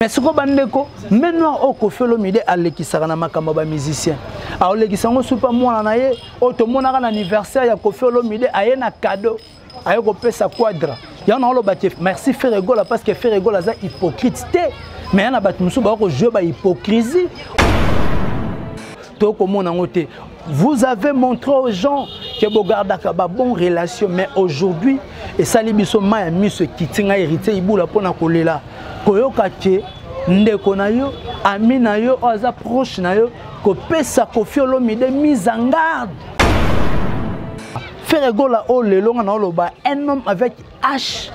Mais ce que bandeko, maintenant au Koffi Olomide alekisaka na makambo ba musicien. A olekisango super mwana na ye, o to mona ka anniversaire ya Koffi Olomide aye na cadeau. Aye ko pesa quadra. Ya na oloba merci Ferregola parce que Ferregola za hypocrite té. Mais yana bat musu ba ko jouer ba hypocrisie. To ko mona ngote. Vous avez montré aux gens que vous gardez une bonne relation, mais aujourd'hui, et ça libiso maya miso kitinga hérité ibula pona kolela. Koyoka ke ndeko na yo, ami na yo, aza proche na yo, ko pesa Koffi Olomide mise en garde. Ferregola o lelo na oloba un homme avec H.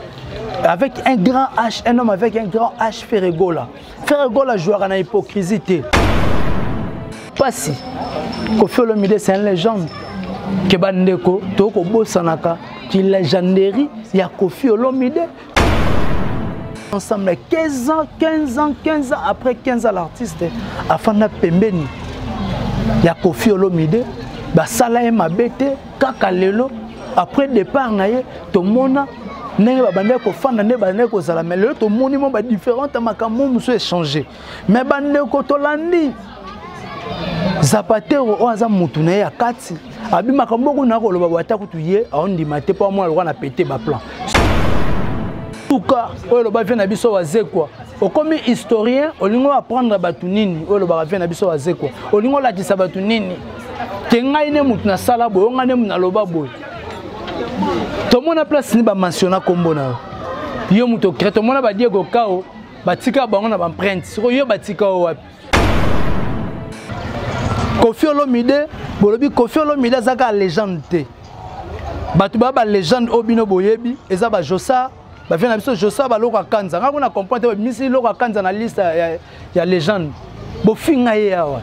Avec un grand H, un homme avec un grand H Ferregola. Ferregola jouera na hypocrisie. Pas si. Koffi Olomide c'est une légende. Que bandeko toko bosanaka qui légenderie ya Koffi Olomide. Ensemble 15 ans après 15 ans l'artiste afana pembeni ya Koffi Olomide ba sala e mabete kaka lelo après départ na ye to mona ndenge ba bandeko fanda ne ba ndeko sala mais lelo to moni mo ba différente makambo muso échanger mais bandeko to landi Zapatero oaza mutu na ya kati abima kamboko na ko loba wata kutuye aondi mate pa moi alwa na péter ba plan tuka oyo loba vient na biso wazekwa okomi historien olingo apprendre batu nini oyo loba vient na biso wazekwa olingo la disa batu nini kengai ne mutu na sala boyo ngane mu na loba boyo to mona place ni ba mentionner kombo na yo mutu kreto mona ba Diego Kao batika bango na ba empreinte siko yo batika wapi Koffi Olomide, bolobi Koffi Olomide zaka légende. Batu ba légende obino boyebi, eza ba Josa, ba vient na biso Josa ba loka kanza. Nga kuna comprendre misi loka kanza na liste ya légende. Bo finga ye awa.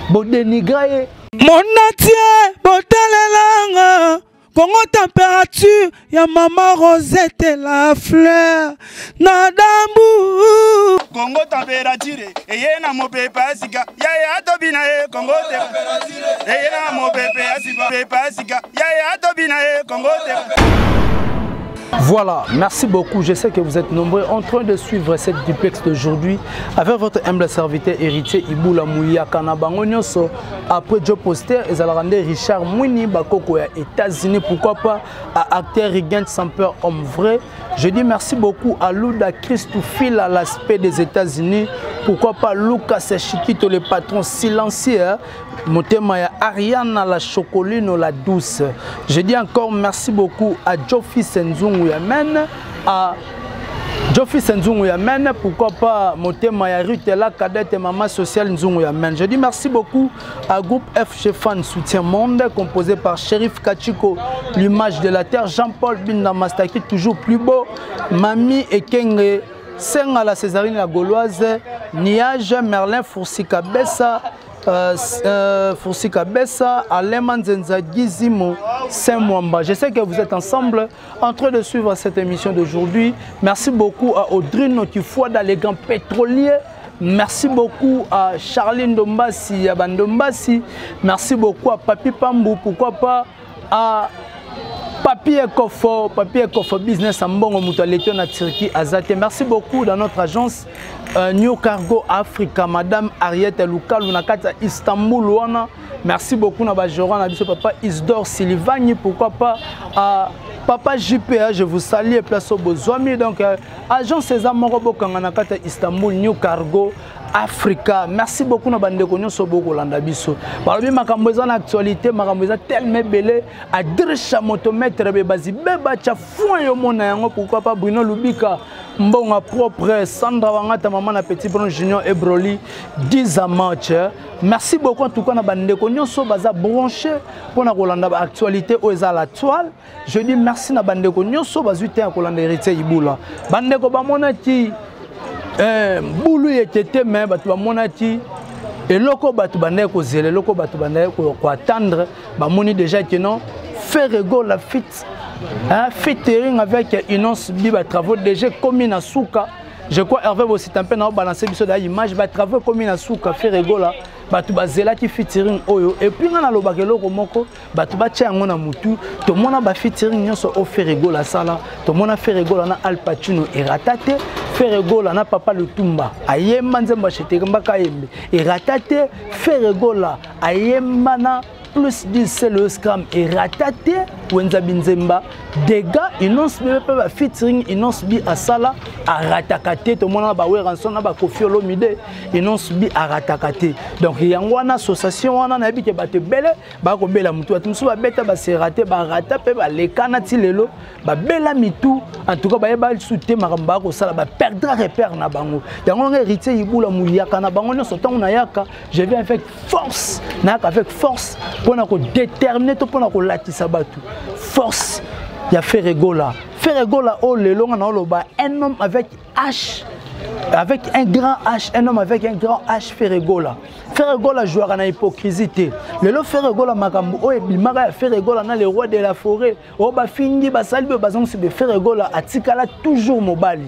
Bo dénigrer ye. Monatie botalelanga. Congo température, ya maman Rosette la fleur, nadambu. Congo température, eye na mo pepe asika, ya tobina e Congo température, eye na mo pepe asika, ya tobina e Congo température. Voilà, merci beaucoup. Je sais que vous êtes nombreux en train de suivre cette duplex d'aujourd'hui avec votre humble serviteur héritier Iboula Mouya Kanabango Nyoso. Après Joe Poster, ils allaient rendre Richard Mouni Bakoko à États-Unis, pourquoi pas à acteur Rigent sans peur homme vrai. Je dis merci beaucoup à Luda Christoufil à l'aspect des États-Unis, pourquoi pas Lucas Chiquito le patron silencieux. Motemaya Ariana la chocoline la douce. Je dis encore merci beaucoup à Jofi Senzungu Yamen, à Jofi Senzungu Yamen, pourquoi pas Motemaya Rutela cadette et maman sociale Nzungu Yamen. Je dis merci beaucoup à groupe FG Fan Soutien Monde composé par Shérif Kachiko, l'image de la terre, Jean-Paul Bindamastaki toujours plus beau, Mami et Kenge Senga la Césarine la Gauloise, Niage Merlin Foursika Bessa. Foursika Bessa, Aleman Zenza Gizimo, Saint-Mwamba. Je sais que vous êtes ensemble en train de suivre cette émission d'aujourd'hui. Merci beaucoup à Audrine Notifoua les grands pétroliers. Merci beaucoup à Charline Dombassi, à Bandombassi. Merci beaucoup à Papi Pambou, pourquoi pas à Papier Kofo Business en bon mutualité na Turquie Azate. Merci beaucoup dans notre agence New Cargo Africa, Madame Ariette Lukalu Nakata Istanbul wana. Merci beaucoup na bajoran na biso papa Isdor Silvani, pourquoi pas à Papa JPA, je vous salue place au Bozwami. Donc agence César Morobo Kanganakata Istanbul New Cargo Africa. Merci beaucoup na bandeko nyonso boko landa biso. Balobi makambo eza na actualité, makambo eza tellement belé à dresha motomètre bebazi beba cha fou yo mona yango, pourquoi pas Bruno Lubika mbonga propre, Sandra Wangata maman na petit Bruno Junior et Broly 10 à match. Merci beaucoup en tout cas na bandeko nyonso baza branché pour na kolanda ba actualité o eza la toile. Je dis merci na bandeko nyonso bazuite ya kolanda héritier Iboula. Bandeko ba monaki boulou était mais batu ba monati et loko batu bandé ko zele loko batu bandé ko attendre ba moni déjà que non Ferregola la fit featuring avec Inonce Biba travaux déjà commis na souka. Je crois Hervé aussi un peu na balancer biso da image ba travaux commis na souka Ferregola batu bazela ki featuring oyo et puis na loba keloko moko batu ba tia ngona mutu to mona ba featuring nyonso o Ferregola sala to mona Ferregola na Al Pacino et ratate Ferregola na papa Lutumba ayemba nzemba chetekamba kayembe et ratate Ferregola ayemba na plus 10 c'est le scram et ratate wenza binzemba dégâts inonce ba featuring inonce bi asala a ratakate to mona ba weranson na ba Koffi Olomide inonce bi a ratakate donc yango na association wana na bike ba te bele ba ko bela mutu atumsu ba beta ba se raté ba rata pe ba lekana ti lelo ba bela mitu en tout cas ba yeba souté maramba ko sala ba perdre repère na bango yango nga héritier ibula muyaka na bango nyonso tango na yaka je viens avec force na avec force pour na ko déterminer to pour na ko latisa batu force ya Ferregola oh lelo na oloba un homme avec H avec un grand H un homme avec un grand H Ferregola jouera na hypocrisie lelo Ferregola makambo o ebimaka ya Ferregola na le roi de la forêt o ba fingi ba salbe bazon si be Ferregola atikala toujours mobali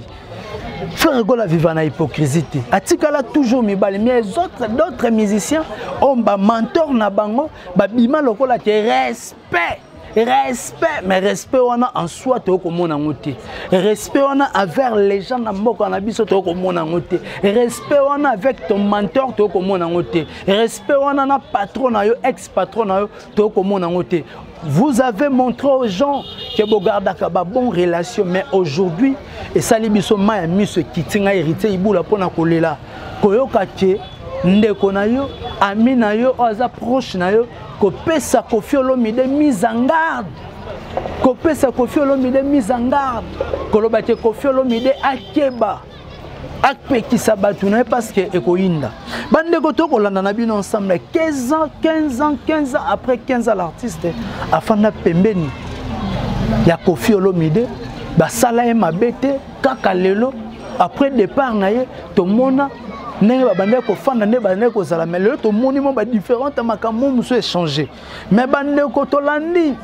Ferregola vivant na hypocrisie atikala toujours mibali mais d'autres musiciens ont ba mentor na bango ba bima lokola te respect mais respect wana en soi to ko mona ngote respect wana envers les gens na mboka na biso to ko mona ngote respect wana avec ton mentor to ko mona ngote respect wana na patron na yo ex patron na yo to ko mona ngote. Vous avez montré aux gens que vous gardez une bonne relation, mais aujourd'hui, et ça les biso ma mis ce qui tient hérité ibula pona kolela koyoka ke ndeko na yo ami na yo aza proche na yo ko pesa Koffi Olomide mise en garde ko pesa Koffi Olomide mise en garde ko loba ke Koffi Olomide akeba akpekisa batu na parce que ekoinda bande ko to kolanda na bino ensemble 15 ans après 15 ans l'artiste afanda pembeni ya Koffi Olomide basala e mabete kaka lelo après départ na ye to mona ndenge babande ko fanda nde bande ko zala mais lelo to moni mo ba différente makambo muso échanger mais bande ko to landi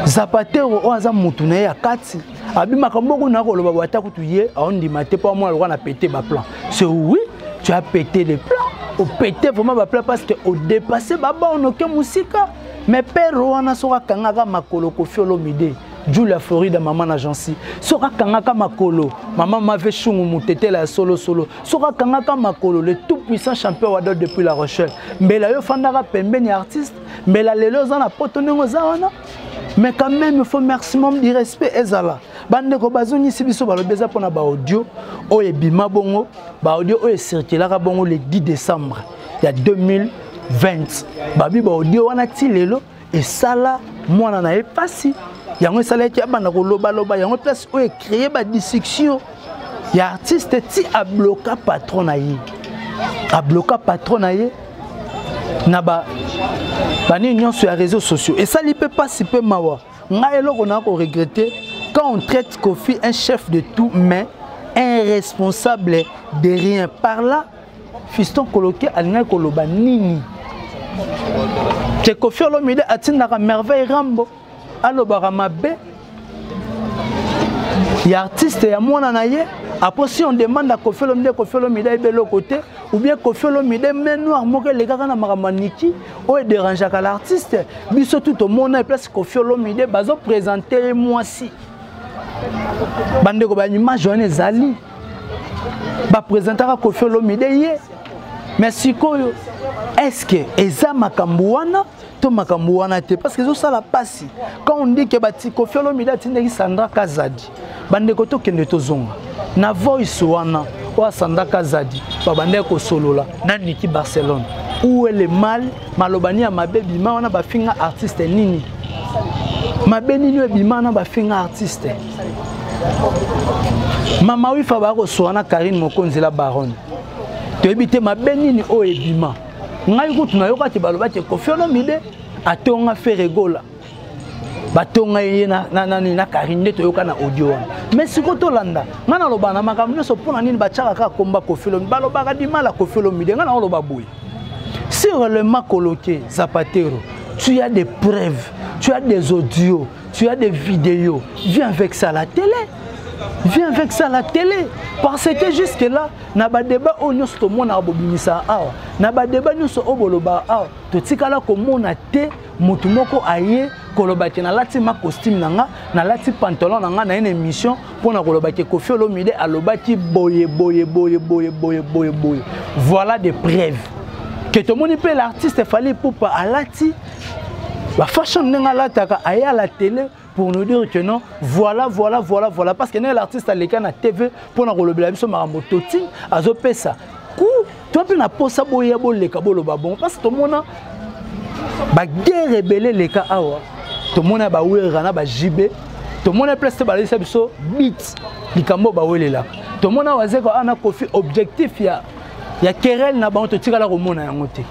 Zapatero o aza mutu na ya kati abimaka mboko na ko loba wata kutu ye ondima te pa moi na péter ba plan c'est oui tu as pété les plans au péter vraiment ba plan parce que au dépasser baba on aucun musika mais père wana soka kangaka makolo Koffi Olomide Julia Florida maman agency soka kangaka makolo maman m'avait chungu mutete la solo soka kangaka makolo le tout puissant champion wado depuis La Rochelle mbela yo fandaka pembeni artiste mbela lelo za na potonengo za wana mais quand même il faut maximum de respect ezala bande ko bazoni sibiso balobeza pona ba audio o ebima bongo ba audio o circulera bongo le 10 décembre il y a 2020 babi ba audio wana ti lelo et sala mwana na epasi yango sala ki abana ko loba yango place o créer ba discussion ya artiste ti a bloquer patron na ye na ba bani union sur les réseaux sociaux et ça ne peut pas si peu mawa ngaelo on a regretter quand on traite Koffi un chef de tout mais un responsable de rien par là fiston coloqué alinga koloba nini que Koffi Olomide atinaka merveille rambo alobara mabe ya artiste ya mwana na ye. Après si on demande à Koffi Olomide est de côté ou bien Koffi Olomide mais noir moke les gars na maramaniki ou dérange à l'artiste biso tout au monde place Koffi Olomide bazo présenter moi si bande ko ba image on ezali ba présenter à Koffi Olomide ye mais sikoyo est-ce que eza makambo wana to makambo wana te parce que zo sala passi quand on dit que bati Koffi Olomide atindeki Sandra Kazadi bande ko to kende to zonga na voice wana wa Sandra Kazadi babande ko solola na Niki Barcelone où est le mal malobani ya mabebi ma wana ba finga artiste nini mabeni ni ebima na ba finga artiste mama wifa ba ko soana Karine Mokonzi la baronne to ebite mabeni ni o ebima ngai kutu na yoka ti baloba te Koffi Olomide atonga Ferregola batonga ye na Karine to yoka na audio mais siko to landa ngana loba na makambo nyonso pona nini bachaka ka komba Koffi Olomide baloba ka di mala Koffi Olomide ngana loba boy sur le mot coloqué Zapatero tu as des preuves tu as des audios tu as des vidéos viens avec ça à la télé Viens avec ça à la télé. Parce que jusque-là, il y a des débats où nous sommes bobimisa awa. Na ba débat nous sommes oboloba awa. To tikala ko mona te mutu moko aye koloba ke na lati ma costume nanga, na lati pantalon nanga na une émission pour na koloba ke Koffi Olomide alobaki boye. Voilà des preuves. Que tout le monde peut l'artiste fallait pour pas alati. La fashion nenga lataka aye à la télé pour nous dire que non, voilà. Parce que l'artiste a l'écran à TV pour nous relever la mission Maramototi, à Zopesa. Tu as pu na posa boya le kabolo babon parce que tout le monde a guerre rebelle les cas awa. Tout le monde a baoué rana ba jibé. Tout le monde a placé ba les biso beat. Likambo baoué là. Tout le monde a wazé ko ana Koffi objectif ya querelle na ba on te tira la romona yangote.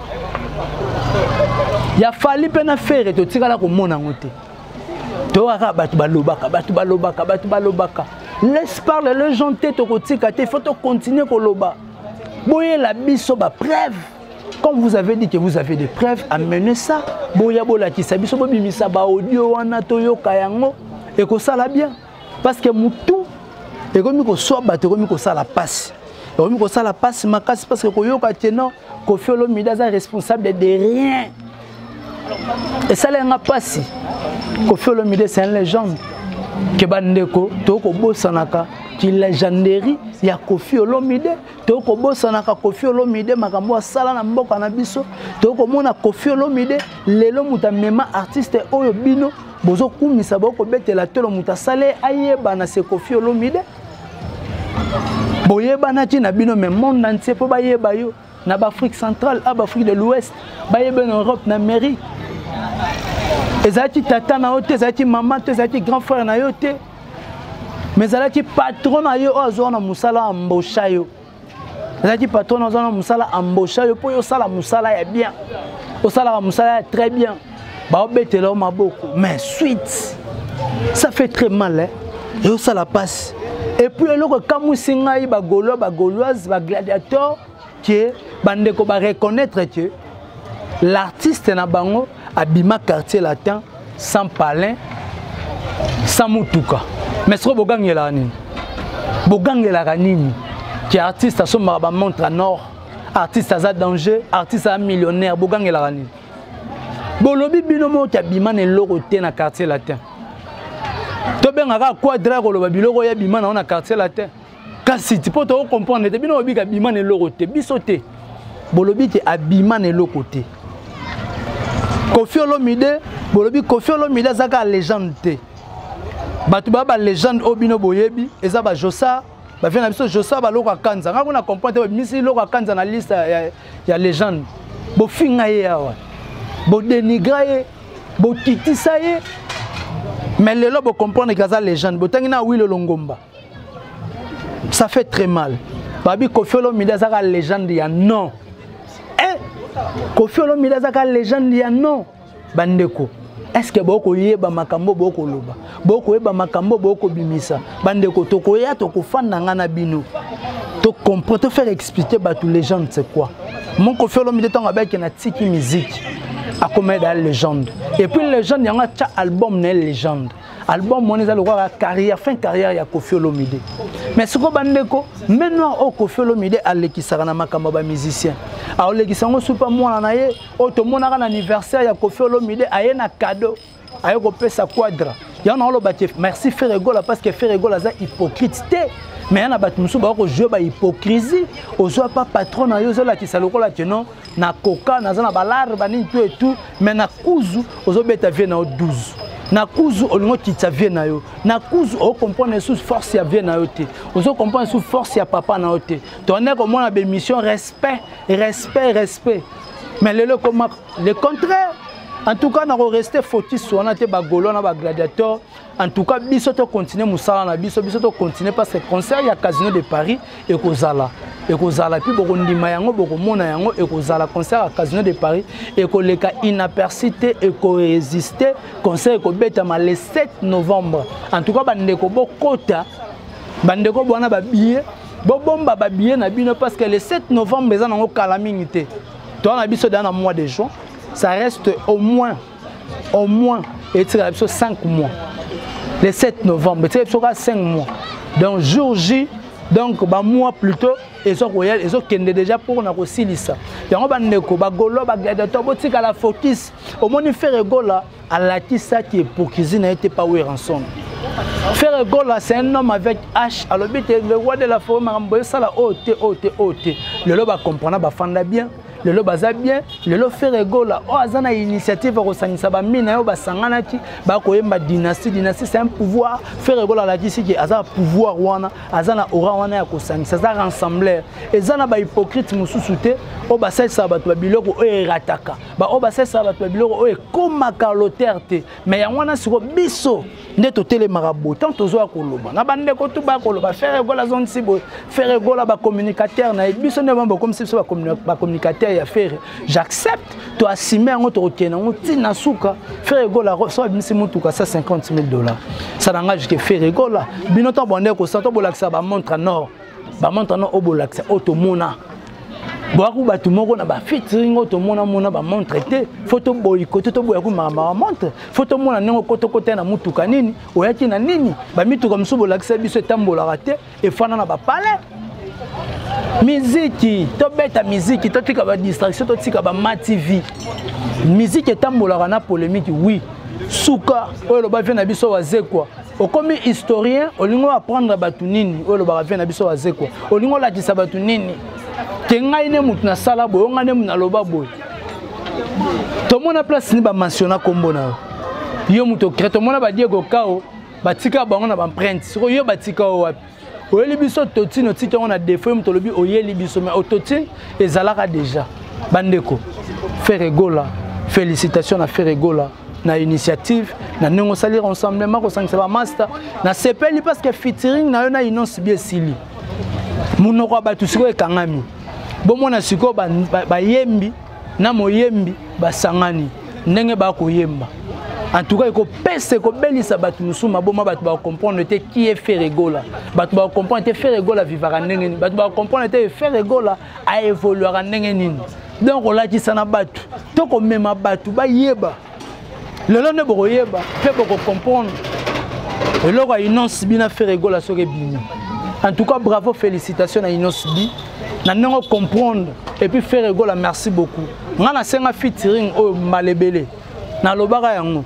Ya fali pena faire te tira la romona yangote. Laisse parler les gens tête au côté, il faut continuer à loba. Boye la biso ba preuve. Comme vous avez dit que vous avez des preuves, amenez ça. Boya bola ki sabiso bimisa ba audio wana toyo kayango et que ça la bien. Parce que mutu et comme ko so ba te comme ko ça la passe. Et comme ko ça la passe makasi parce que koyo ka teno Koffi Olomide est responsable de rien. Et ça n'a pas si. Koffi Olomide c'est une légende. Que bandeko toko bosanaka ki légenderie ya Koffi Olomide toko bosanaka Koffi Olomide makambo asala na mboka na biso toko mona Koffi Olomide lelo muta mema artiste oyo bino bozo kumisa boko betela tolo muta sale ayeba na se Koffi Olomide boyeba na ti na bino mais monde entier po bayeba yo na Afrique centrale à Afrique de l'Ouest bayeba en Europe na Amérique. Ezati tata na yote, ezati maman, ezati grand frère na yote. Mais ezati patron na yo azona musala ambosha yo. Ezati patron azona musala ambosha yo po yo sala musala ya bien. O sala musala ya très bien. Ba obetela maboko, mais suite. Ça fait très mal hein. Et ça la passe. Et puis le kamusinga ba gauloise, ba gladiateur que bandeko ba reconnaître que l'artiste na bango abima quartier latin sans palin sans mutuka mais ce bogangela nini bogangela nini qui artiste so ba montre à nord artiste à danger artiste à millionnaire bogangela nini bolobi binomo ki abima ne loroté na quartier latin to bengaka quadra ko loba biloko ya bima na quartier latin kasi ti poto comprendre te bino bika bima ne loroté bisoté bolobi ki abima ne lokoté Koffi Olomide, bolobi Koffi Olomide zaka légende. Batu ba légende obino boyebi, eza ba Josa, ba vient na biso Josa ba loka kanza. Nga kuna comprendre misi loka kanza na liste ya légende. Bo finga ye awa. Bo dénigrer ye, bo titisa ye. Mais lelo bo comprendre que za légende, bo tangi na Wilo Longomba. Ça fait très mal. Babi Koffi Olomide zaka légende ya non. Koffi Olomide zaka légende ya non bandeko est-ce que boko yeba makambo boko loba boko yeba makambo boko bimisa bandeko tokoya tokofanda ngana bino to comprendre to faire expliquer ba tout légende c'est quoi mon Koffi Olomide tanga ba na tiki musique a comme dans légende et puis légende yanga cha album na légende album mon eza lokwa carrière fin carrière ya Koffi Olomide mais ce ko bandeko maintenant au Koffi Olomide alekisaka na makambo ba musicien a olekisango super mwana na ye o to monaka na anniversaire ya Koffi Olomide aye na cadeau aye ko pesa quadra ya na lo bati merci Ferregola parce que Ferregola za hypocrite te mais yana batu musu ba ko jouer ba hypocrisie ozwa pas patron na yo zola ki salokola que non na coca na za na balar bani tout et tout mais na kuzu ozobeta vie na 12 na kuzu olingo kitsa vie na yo na kuzu o comprendre sous force ya vie na yo te ozo comprendre sous force ya papa na yo te tonne comme on a be mission respect mais le comment le contraire en tout cas na rester focus sur na te ba golo na ba gladiateur en tout cas biso to continuer musala na biso to continuer parce que concert ya Casino de Paris et kozala puis boko ndima yango boko mona yango et kozala concert à Casino de Paris et ko leka inapercité et ko résister concert ko betama le 7 novembre en tout cas bandeko bokota bandeko bona ba billet bomba ba billet na bino parce que le 7 novembre eza nango kala mingi toi na biso dans le mois de juin ça reste au moins et tu as 5 mois le 7 novembre. C'est 5 mois. Donc, jour J, donc, un mois plus tôt, ils ont déjà pour nous aussi ça. Donc, on va golo, à la focus. Au moins, faire gola à la tissa qui est pour cuisine n'a été pas où rançon. Faire gola, c'est un homme avec H. Alors, le roi de la forêt, ça la haute. Le lobe va comprendre, va faire bien. Le lobe va bien. Le lobe faire gola. Oh, azana initiative au sanisa ba mina ba sanganaki ba koyemba dynastie. Dynastie, c'est un pouvoir. Faire gola la tissa qui a un pouvoir wana, azana aura wana ya ko sanisa, ça rassembler. Et zana ba hypocrite mususute. O ba sai sabato biloko o erataka. Ba o ba sai sabato biloko o ekomaka loterte. Mais ya wana siko biso ndeto tele marabout tant tozo akoloba. Na bande ko tu ba koloba faire gola zone sibo. Faire gola ba communicateur na biso ne ba comme si so ba communicateur ya faire. J'accepte to assumer en autre okena on tina suka faire gola so bimisi mutuka $150,000. Ça n'engage que faire gola. Binoto bande ko santo bolakisa ba montre nord. Ba montre nord o bolakisa automona. Boaku batu moko na ba featuring to mona ba montre te photo boycott to boyaku mama montre photo mona nengo koto na mutuka nini oyaki na nini ba mituka msubo lakisa biso tambola rate e fana na ba palais musique to beta musique to tika ba distraction to tika ba ma TV musique tambola na polémique oui suka oyo lo ba vient na biso wazekwa okomi historien olingo apprendre batu nini oyo lo ba vient na biso wazekwa olingo la tisa batu nini kengai ne mutu na sala boyo ngane mu na loba boyo to mona place ni ba mentionner kombo na yo mutu créé to mona ba Diego Kao batika bango na ba empreinte siko yo batika wapi oyeli biso totino tika on a défaut mutu lobi oyeli biso mais ototi ezalaka déjà bandeko faire gola félicitations à faire gola na initiative na nengo salir ensemble ko sangisa ba master na sepeli parce que featuring na yo na inonce bien sili munoko ba tusiko ekangami bomona siko ba yembi na moyembi basangani ndenge ba koyemba en tout cas ko pese ko belisa batu musuma boma batu ba comprendre te qui est faire gola batu ba comprendre te faire gola vivara ndenge ni batu ba comprendre te faire gola a évoluer ndenge nini donc on l'a dit ça na batu to ko mema batu ba yeba lelo ne bo yeba pe bo comprendre et loko inonce bina faire gola so ke bini en tout cas bravo félicitations à inonce bi na nengo comprendre et puis faire gola merci beaucoup ngana senga featuring o malebele na lobaka yango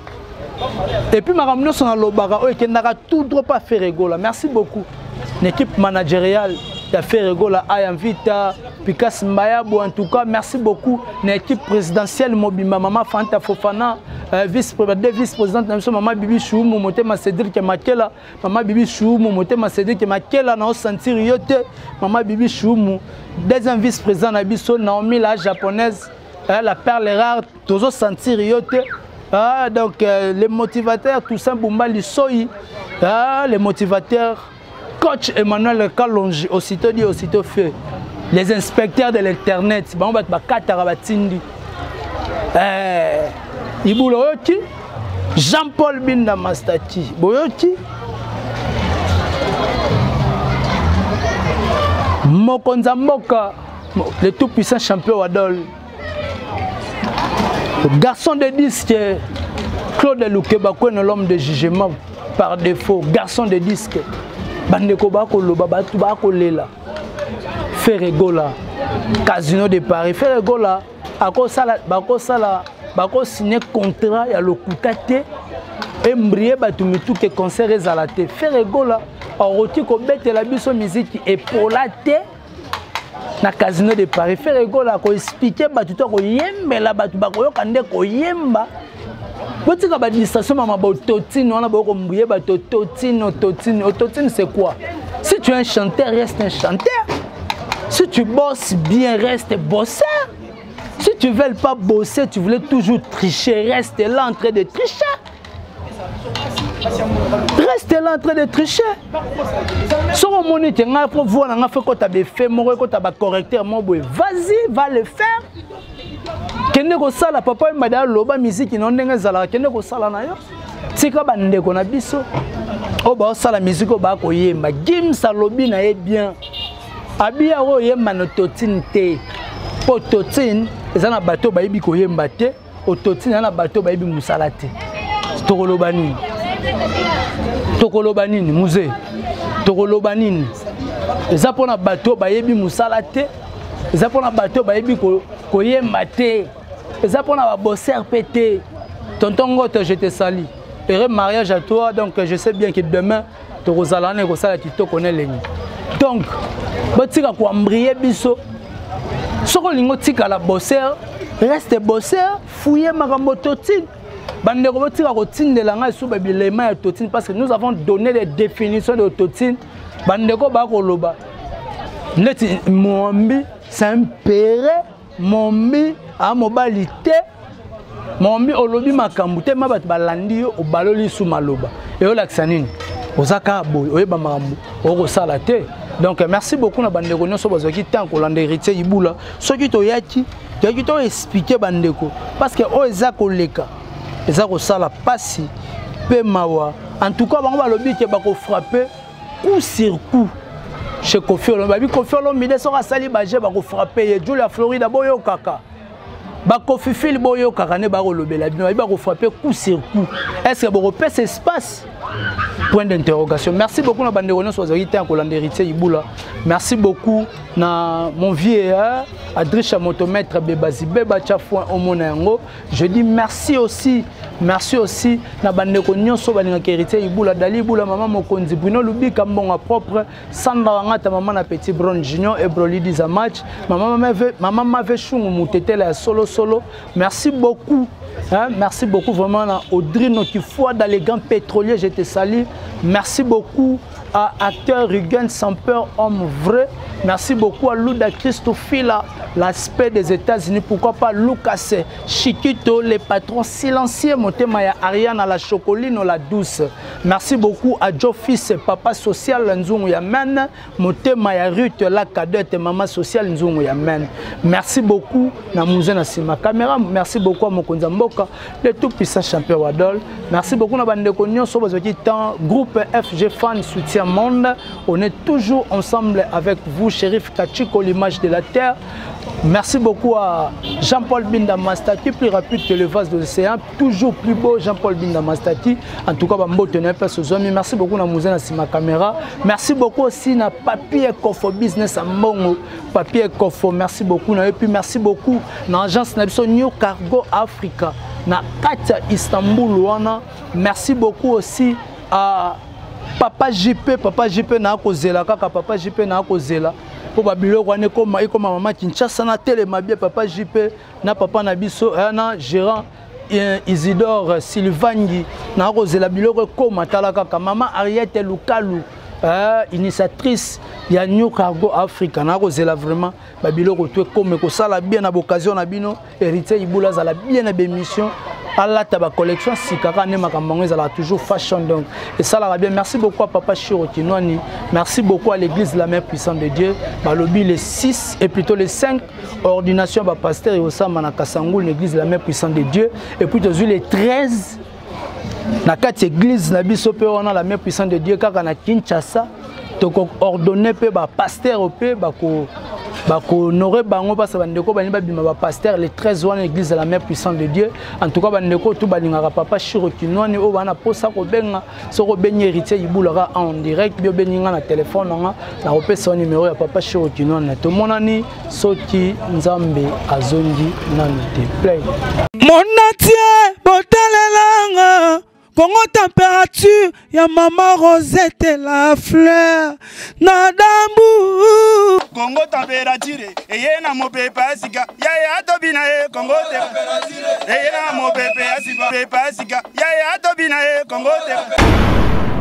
et puis makamno so na lobaka o ekendaka tout droit pas faire gola merci beaucoup l'équipe managériale ya faire gola Ayamvita Pikas Mbayabo en tout cas merci beaucoup l'équipe présidentielle Mobimba Mama Fanta Fofana vice-présidente Mama Bibi Chou Motema Cédric Makela Mama Bibi Chou Motema Cédric Makela na sentir yote Mama Bibi Chou deuxième vice-président na biso Naomi la japonaise la perle rare toujours sentir yote donc les motivateurs tout ça Bumba Lissoyi les motivateurs coach Emmanuel Kalonji aussitôt dit aussitôt fait les inspecteurs de l'internet ba katara batindi Ibuloyoki Jean-Paul Binda Mastati Boyoki Mokonza Mboka le tout puissant champion Wadol garçon de disque Claude Loukeba l'homme de jugement par défaut garçon de disque bandeko bako loba batu bako lela faire gola casino de Paris faire gola ako sala bako signer contrat ya lokutate embrier batu mitu ke concert ezalate faire gola oroti ko betela biso musique epolate na casino de Paris faire gola ko expliquer batu to ko yembela batu bako yokande ko yemba botika ba distraction mama ba totine wana ba ko mbuye ba totine c'est quoi? Si tu es un chanteur reste un chanteur. Si tu bosses bien reste bosseur. Si tu ne veux pas bosser, tu voulais toujours tricher, reste là en train de tricher. Reste là en train de tricher. Si on monite, on peut voir on a fait quand tu as fait moi quand tu as correcteur moi vas-y, va le faire. Kende ko sala papa et madame loba musique non ndenge zala kende ko sala na yo tika bande ko na biso o ba sala musique o ba ko yemba gim sa lobi na ye bien abia o yemba no totine te po totine ezana bato ba yibi ko yemba te o totine na bato ba yibi musala te to ko loba ni tokoloba nini musée tokoloba nini eza pona bato bayebi musala te eza pona bato bayebi koyemba te eza pona ba bosser pété tonton Ngoto je te salue heureux mariage à toi donc je sais bien que demain tokozalana ko sala kitoko ne lengi donc botika ko ambrier biso soko lingo tika la bosser reste bosser fouiller makambo totine bandeko botika ko tindela nga sou babilema ya totine parce que nous avons donné les définitions de totine bandeko ba ko loba neti mombi c'est un père mombi a mobilité mombi olobi makambo te mabat balandi yo obaloli sou maloba et o laksanini ozaka boy oyeba makambo oko sala te donc merci beaucoup na bandeko nyonso bazaki tant kolanda héritier Ibula soki toyaki to expliquer bandeko parce que o eza koleka eza ko sala pasi pe mawa en tout cas bango balobi ke bako frapper coup sur coup chez Kofi Olomide babi Kofi Olomide so sali baje bako frapper ye Julia Florida boyo kaka bako fifil boyo kaka ne bako lobela bino babi bako frapper coup sur coup est-ce que bako pèse espace point d'interrogation. Merci beaucoup na bandeko nyonso bazaki te kolanda héritier Ibula. Merci beaucoup na mon vieillard Adrisha motomètre Bebazi Beba Chafouin omona yango. Je dis merci aussi na bandeko nyonso balingaka héritier Ibula Dali Ibula maman Mokonzi Bruno Lubika mbonga propre Sandra Ngata maman na Petit Brown Junior et Brolidi za match maman m'avait chungu mutetela ya solo. Merci beaucoup. Hein? Merci beaucoup vraiment à Audrino qui foi dans les grands pétroliers, je te salue. Merci beaucoup à acteur Rugen sans peur, homme vrai. Merci beaucoup à Luda Christofila, l'aspect des États-Unis. Pourquoi pas Lucas Chiquito, les patrons silencieux, Motemaya Ariane à la chocoline ou la douce. Merci beaucoup à Joe Fils, papa social Nzungu Yamen, Motemaya Ruth, la cadette, maman social Nzungu Yamen. Merci beaucoup na Mouzen Asima caméra. Merci beaucoup à Mokonza Mboka, le tout puissant champion Wadol. Merci beaucoup à Bandeko Nyonso Bazaki Tan, groupe FG Fan Soutien Monde. On est toujours ensemble avec vous. Shérif Kachiko, l'image de la terre. Merci beaucoup à Jean-Paul Binda Mastati, plus rapide que le vase de l'océan, toujours plus beau Jean-Paul Binda Mastati. En tout cas, merci beaucoup à Mouzen Asima caméra. Merci beaucoup aussi à Papier Kofo Business à Mongo. Papier Kofo, merci beaucoup. Et puis merci beaucoup à l'agence New Cargo Africa, na Katia Istanbul. Merci beaucoup aussi à Papa JP na kozela kaka Papa JP na kozela po babilo kwane koma maman Kinshasa na télé mabie Papa JP na papa na biso na gérant Isidore Sylvangi na kozela biloko koma tala kaka maman Ariette Lukalu initiatrice ya New Cargo Africa na kozela vraiment babiloko to comme ko sala bien na occasion na bino héritier Ibula za la bien na bémission Allah taba collection sikaka ne makambango ezala toujours fashion donc et ça la bien. Merci beaucoup à Papa Chiro Kinwani, merci beaucoup à l'église de la Mère puissante de Dieu balobi les 6 et plutôt les 5 ordination ba pasteur et osama na Kasangul l'église de la Mère puissante de Dieu et puis les 13 na kati église na biso pe wana la Mère puissante de Dieu kaka na Kinshasa to ordonner pe ba pasteur pe bako honorer bango parce que bandeko bani babima ba pasteur les 13 wana église de la Mère puissante de Dieu. En tout cas bandeko tout balingaka Papa Chiro Kinwani o bana posa ko benga soko benye héritier Ibula en direct bio beninga na téléphone na opesa numéro ya Papa Chiro Kinwani to monani soki nzambe azongi nanu te play monatie botalelanga Congo température, ya maman Rosette la fleur, Nadambu. Congo température, et na mo pepa sika, ya tobina Congo température, et na mo pepa sika, ya tobina Congo température.